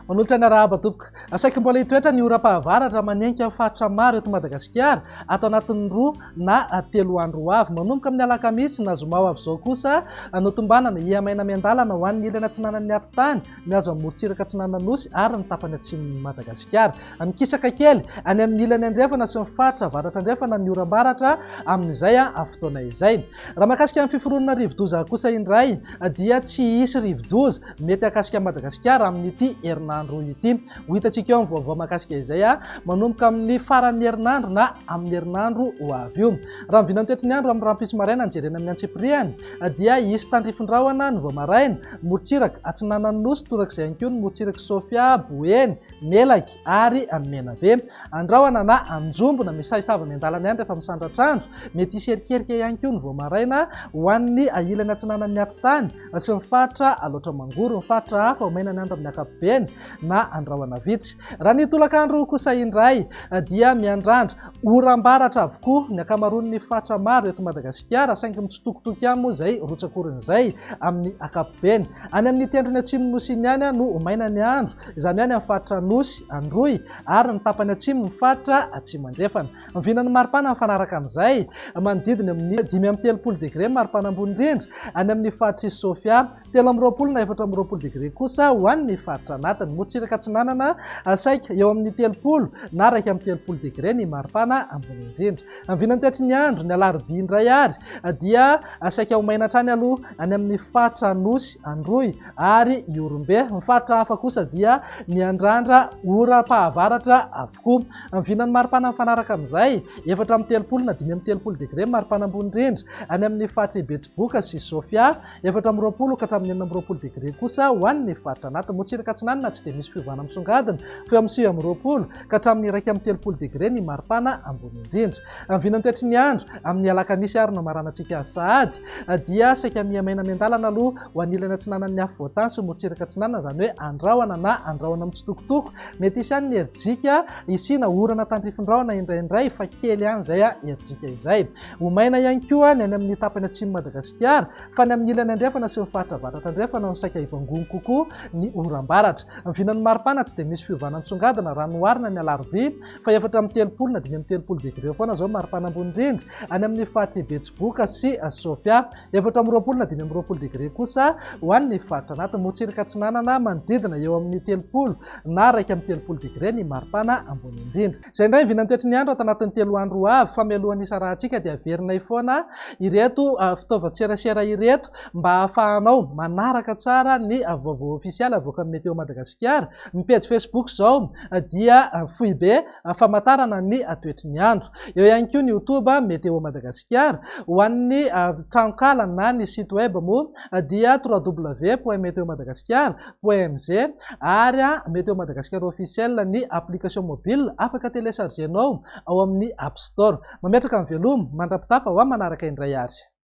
Manolotra ny arahaba tompoko. Asaiky mbola hitoetra ny ora-pahavaratra manenika faritra maro eto Madagasikara atao anatin'ny 2 na 3 andro ho avy manomboka amin'ny alakamisy na zoma ho avy izao kosa notombanana iamaina miandalana ho an'ny ilana atsinanan'ny atitany miazo amin'ny morontsiraka atsinananosy ary ny tapany atsimon'ny Madagasikara. Mikisaka kely any amin'ny ilany andrefana sy ny faritra avaratra andrefana ny oram-baratra amin'izay fotoana izay. Raha mahakasika amin'ny fiforonana rivo-doza kosa indray dia tsy hisy rivo-doza mety akasika Madagasikara amin'ity herinandro ity. Ho hitantsika eo amin'ny vaovao mahakasika izay manomboka amin'ny faran'ny herinandro na amin'ny herinandro ho avy io. Raha miviana ny toetr'ny andro amin'ny rampiso maraina jerena amin'ny antsipriany dia hisy tandrifin-drahona ny voamaraina, morontsiraka atsinanan'ny nosy torak'izay ihany koa ny morontsiraka Sofia, Boeny, Melaky ary Menabe. Andrahona na anjombona misahisavana an-dalana ihany rehefa misandratra andro, mety hiserikerika ihany koa ny voamaraina ho an'ny ilany atsinanan'ny atitany sy ny faritra aloatra mangoro, ny faritra hafa ho maina ny andro amin'ny ankapobeny na andrahona vitsy. Raha ny tolakandro kosa indray dia miandrandra oram-baratra avokoa ny akamaroan'ny faritra maro eto Madagasikara, saingy mitsitokotoko ihany moa izay rotsakorin'izay amin'ny ankapobeny. Any amin'ny tendrony atsimo nosy iny ihany no ho maina ny andro, izany hoe any amin'ny faritra Nosy, Androy ary ny tapany atsimo ny faritra atsimo andrefana. Mivinan'ny maripana mifanaraka amin'izay manodidina amin'ny 5-30 degré maripana ambony indrindra any amin'ny faritra Sofia, 3-20 na 4-20 degré kosa ho an'ny faritra anatiny. Morontsiraka atsinanana saika eo amin'ny 30 na 1-30 degré ny maripana ambony indrindra. Mivinan'ny toetr'ny andro ny alarobia indray ary dia saika ho maina hatrany aloha any amin'ny faritra Nosy, Androy ary Iorombe. Ny faritra hafa kosa dia miandrandra oram-pahavaratra avokoa. Mivinan'ny maripana mifanaraka amin'izay 4-30 na 5-30 degré maripana ambony indrindra any amin'ny faritra Betsiboka sy Sofia, 4-20 ka hatramin'ny 20 degré kosa ho an'ny faritra anatiny. Morontsiraka atsinanana tsy dia misy fiovana misongadina fa eo amin'ny 20 ka hatramin'ny 1-30 degré ny maripana ambony indrindra. Mivinan'ny toetr'ny andro amin'ny alakamisy ary no maranantsika sahady dia saika miamaina miandalana aloha ho an'ilany atsinanan'ny afo voatany sy morontsiraka atsinanana, izany hoe andrahona na andrahona mitsitokotoko. Mety hisy ihany ny herijika isina orana tandrifin-drahona indraindray fa kely ihany izay herijika izay. Ho maina ihany koa ny any amin'ny tapany atsimo Madagasikara fa ny amin'ny ilany andrefana sy ny faritra avaratra andrefana no saika hivangony kokoa ny oram-baratra. Mivinan'ny maripana tsy dia misy fiovana misongadina raha noharina ny alarobia fa 4-30 na 5-30 degré foana izao maripana ambony indrindra any amin'ny faritra Betsiboka sy Sofia, 4-20 na 5-20 degré kosa ho an'ny faritra anatiny. Morontsiraka atsinanana manodidina eo amin'ny 30 na 1-30 degré ny maripana ambony indrindra. Izay indray mivinan'ny toetr'ny andro ato anatin'ny 3 andro ho avy fa mialohan'ny isarahantsika dia averinay foana ireto fitaovan-tserasera ireto mba hahafahanao manaraka tsara ny vaovao ofisialy avoaka amin'ny Meteo Madagasikara. Ny page Facebook izao dia Foibe famantarana ny toetr'ny andro. Eo ihany koa ny YouTube Meteo Madagasikara. Ho an'ny tranokala na ny site web moa dia www.meteomadagascar.mz ary Meteo Madagasikara officiel ny application mobile afaka téléchargenao ao amin'ny App Store. Mametraka amin'ny velomo mandrapitafa ho manaraka indray ary.